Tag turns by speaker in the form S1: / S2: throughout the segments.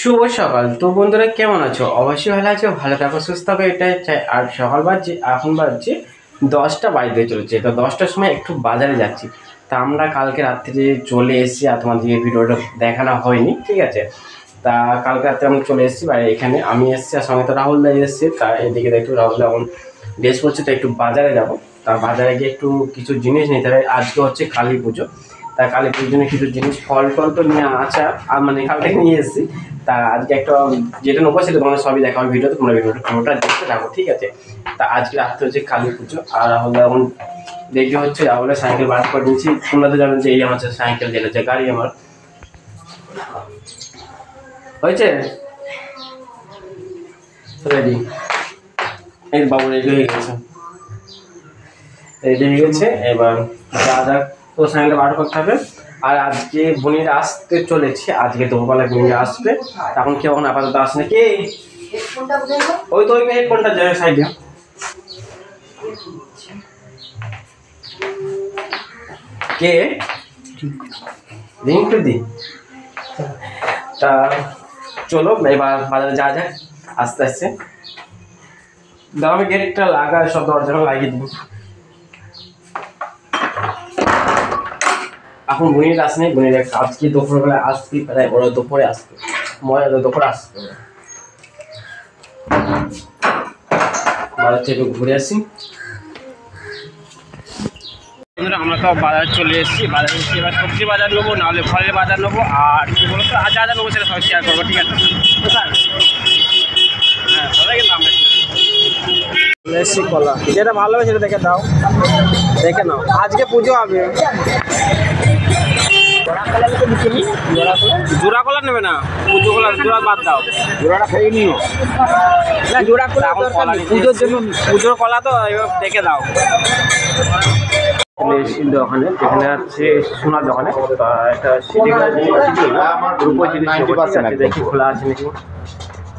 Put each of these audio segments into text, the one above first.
S1: শুভ সকাল। তো বন্ধুরা কেমন আছো? অবশ্যই ভালো আছো, ভালো থাকো, সুস্থ থাকো, এটাই চাই। আর সকাল বাজছে, এখন বাজছে 10টা বাজতে চলেছে। তো 10টার সময় একটু বাজারে যাচ্ছি। তা আমরা কালকে রাত্রে চলে এসেছি, আর তোমাদেরকে ভিডিওটা দেখানো হয়নি, ঠিক আছে। তা কালকে রাত্রে আমরা চলে এসেছি বাইরে, এখানে আমি এসেছি আর সঙ্গে তো রাহুল দাই এসেছে। তা এদিকে একটু রাহুল এখন ড্রেস করছে, তো একটু বাজারে যাব। তা বাজারে গিয়ে একটু কিছু জিনিস নিতে হবে। আজকে হচ্ছে কালী পুজো, তা কালী পুজোর জন্য কিছু জিনিস ফল টল তো নিয়ে আসা, আর মানে কালকে নিয়ে এসেছি। তা আজকে একটা যেটা নেবো সেটা তোমাদের সবই দেখা হবে ভিডিওতে, তোমরা ভিডিওটা পুরোটা দেখতে থাকো, ঠিক আছে। তা আজকে রাত্রে হচ্ছে কালী পুজো, আর রাহুল এখন দেখি হচ্ছে রাহুলের সাইকেল বার করে নিয়েছি। তোমরা তো জানো যে এই আমার সাইকেল, যেটা যে গাড়ি আমার হয়েছে রেডি। এই বাবু রেডি হয়ে গেছে, রেডি হয়ে গেছে। এবার যা যা তো সাইকেলটা বার করতে হবে। আর আজকে বোনিরা আসতে চলেছে, আজকে দুপুরবেলা বোনিরা আসবে। তখন কেউ এখন আপাতত আসে না। কে ওই তো ওই হেডফোনটা যায় সাইডে, কে রিং দি। তা চলো এবার বাজারে যাওয়া যাক আস্তে আস্তে। দাও আমি গেটটা লাগাই, সব দরজাটা লাগিয়ে দিব। এখন বোনের আসেনি, বোনের আজকে দুপুরবেলা আসবে, প্রায় ওরা দুপুরে আসবে, মজা দুপুরে আসবে। বাজার থেকে ঘুরে আসি। আমরা তো বাজার চলে এসেছি, বাজারে এসে এবার সবজি বাজার নেবো, নাহলে ফলের বাজার নেবো। আর কি বলতো আর যা যা নেবো সেটা সব শেয়ার করবো, ঠিক আছে। হ্যাঁ ভালো লাগে না, আমরা চলে এসেছি কলা, যেটা ভালো হবে সেটা দেখে দাও, দেখে নাও। আজকে পুজো হবে। জোড়া কলা নেবে না, পুজো কলা জোড়া বাদ দাও, জোড়াটা খেয়ে নিও না। জোড়া কলা পুজোর জন্য, পুজোর কলা তো এবার দেখে দাও। দোকানে যেখানে আছে সোনার দোকানে একটা রূপোর জিনিস দেখি খোলা আছে নাকি।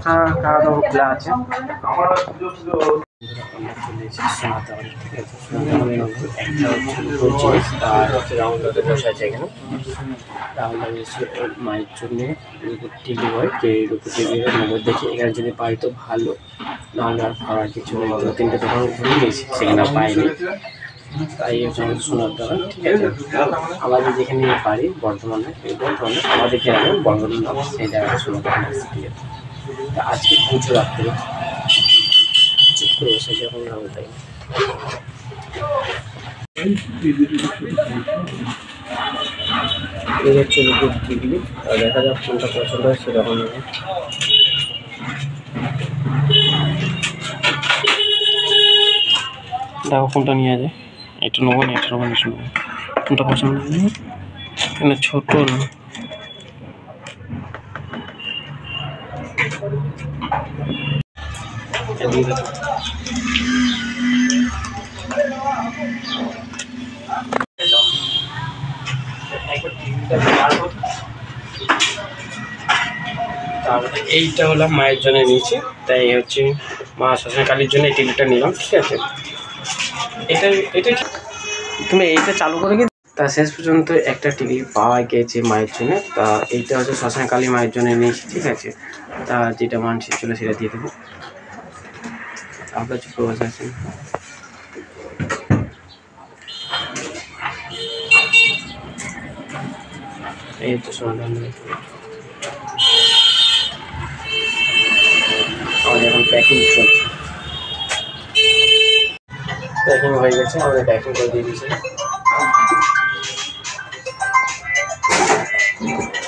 S1: হ্যাঁ খাওয়া দাওয়া খোলা আছে। চলে এসেছি সোনার দোকানে, ঠিক আছে। সোনার দোকানে একটা হচ্ছে রূপোর জিনিস, আর হচ্ছে রাউন্ড বসে আছে এখানে। রাহুল এসে ওর মায়ের জন্যে রূপোর টিভি হয়, যে রূপোর টিভির মোবাইল দেখে এখানে যদি পাই তো ভালো, নাহলে আর খাওয়ার কিছু নেই। 2-3টে দোকান ঘুরে গেছি, সেখানে পাইনি। তাই হচ্ছে সোনার দোকান, ঠিক আছে। আমাদের যেখানে বাড়ি বর্ধমানে, আমাদের গ্রামে বর্ধমান নাম, সেই জায়গায় সোনার দোকান আছে, ঠিক আছে। তা আজকে পুজো রাত্রে চুপ করে বসে যখন রাহুল তাই এই হচ্ছে রূপোর টিভি। আর দেখা যাক কোনটা পছন্দ হয় সেরকম নেবে। দেখো কোনটা নিয়ে যায়, এটা নেবো না, এটা নেবো না, এটা নেবো, কোনটা পছন্দ নেই। এখানে ছোট না, তারপরে এইটা হলো মায়ের জন্য নিয়েছি, তাই হচ্ছে মা শ্মশান কালীর জন্য এই টিভিটা নিলাম, ঠিক আছে। এটা এটা তুমি এইটা চালু করে কি। তা শেষ পর্যন্ত একটা টিভি পাওয়া গেছে মায়ের জন্য। তা এইটা হচ্ছে শ্মশান কালী মায়ের জন্য নিয়েছি, ঠিক আছে। তা যেটা মানসিক ছিল সেটা দিয়ে দেবো। আপনার চুপ করে বসে আছেন। এই তো সমাধান আমাদের এখন প্যাকিং চলছে, প্যাকিং হয়ে গেছে, আমাদের প্যাকিং করে দিয়ে দিয়েছে।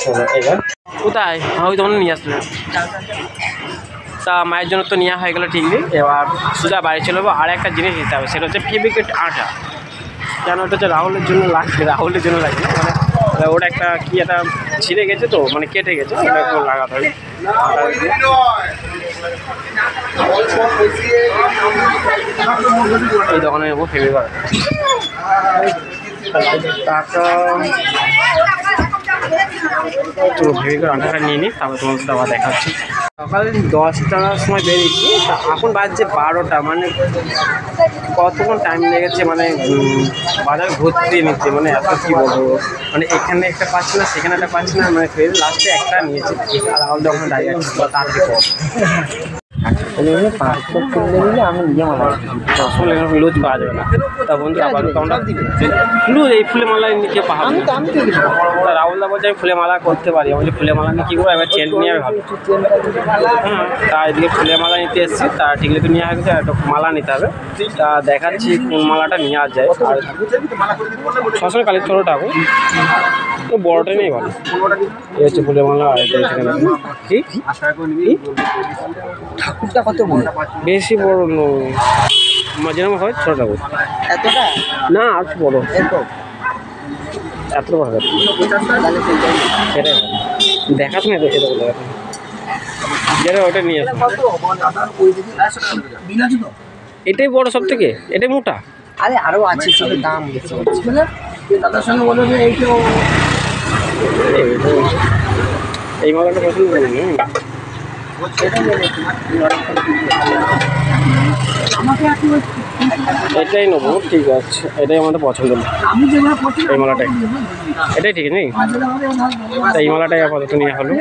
S1: চলো এবার কোথায় ওই তখন নিয়ে আসলে। তা মায়ের জন্য তো নেওয়া হয়ে গেলো, ঠিকই। এবার সোজা বাড়ি চলে যাবো। আর একটা জিনিস নিতে হবে, সেটা হচ্ছে ফেভিকুইক আটা। কেন ওটা হচ্ছে রাহুলের জন্য লাগবে, রাহুলের জন্য লাগবে, মানে ওটা একটা কি একটা ছিঁড়ে গেছে তো, মানে কেটে গেছে, ওটা একটু লাগাতে হবে। এই দোকানে নেবো ফেভিকুইক। তারপর তো ভেবে করে আটাটা নিয়ে নিই, তারপর তোমার সাথে আবার দেখা হচ্ছে। সকাল 10টার সময় বেরিয়েছি, তা এখন বাজছে 12টা, মানে কতক্ষণ টাইম লেগেছে, মানে বাজার ঘুরতে নিচ্ছে, মানে এত কী বলবো, মানে এখানে একটা পাচ্ছি না সেখানে একটা পাচ্ছি না, মানে লাস্টে একটা নিয়েছি আর আমার যখন দাঁড়িয়ে আছে তার থেকে আমি লুজ পাওয়া যাবে না। তা বন্ধু আবার লুজ এই ফুলে মালা নিচে পাহাড় রাহুল দা বলছে আমি ফুলে মালা করতে পারি, আমি ফুলে মালা নিয়ে কী করবো, এবার চেন নিয়ে আমি ভালো। হ্যাঁ, তা এদিকে ফুলে মালা নিতে এসেছি, তা ঠিকলে তো নেওয়া হয়েছে, একটা মালা নিতে হবে। তা দেখাচ্ছি কোন মালাটা নেওয়া যায়। আর সবসময় কালী ছোটো ঠাকুর, তো বড়োটাই নেই ভালো। এই হচ্ছে ফুলে মালা। আর কি ঠাকুরটা কত বড়? বেশি বড় নয়, যেরকম হয় ছোটো ঠাকুর এতটা না, আর বড় এত বড় সেটাই দেখা তো না, এটা বলে যেটা ওটা নিয়ে এটাই বড় সব থেকে, এটাই মোটা। আরে আরো আছে, সেটা দাম বেশি দাদার সঙ্গে বলে যে এই মালাটা পছন্দ করি এটাই নেবো, ঠিক আছে, এটাই আমাদের পছন্দ, এই মালাটাই, এটাই ঠিক নেই, এই মালাটাই আপাতত নিয়ে হলো।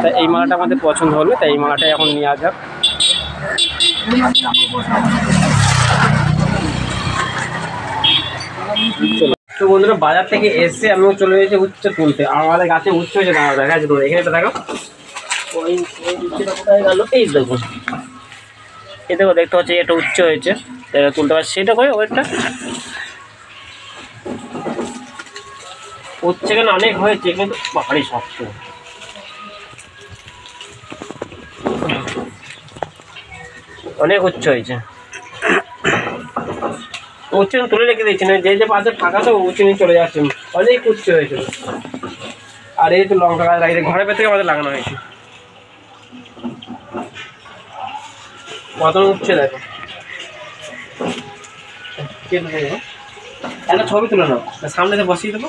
S1: তাই এই মালাটা আমাদের পছন্দ হলো, তাই এই মালাটাই এখন নিয়ে যাক। তো বন্ধুরা বাজার থেকে এসে আমিও চলে এসেছি উচ্ছে তুলতে। আমাদের গাছে উচ্ছে হয়েছে, দাঁড়া দেখা যাচ্ছে, এখানে একটা দেখো, ওই উচ্ছেটা কোথায় গেল, এই দেখো, এই দেখো দেখতে পাচ্ছি এটা উচ্চ হয়েছে, এটা তুলতে পারছি। সেটা করে ওইটা উচ্ছে কেন অনেক হয়েছে, কিন্তু বাড়ি শক্ত, অনেক উচ্চ হয়েছে। উচ্ছে তুলে রেখে দিচ্ছি না, যে যে পাশে ফাঁকা তো উচ্ছে নিয়ে চলে যাচ্ছে, অনেক উচ্ছে হয়েছিল। আর এই তো লঙ্কা গাছ লাগিয়ে ঘরের ভেতরে আমাদের লাগানো হয়েছে, কত উচ্ছে দেখো। একটা ছবি তুলে নাও, সামনে বসিয়ে দেবো।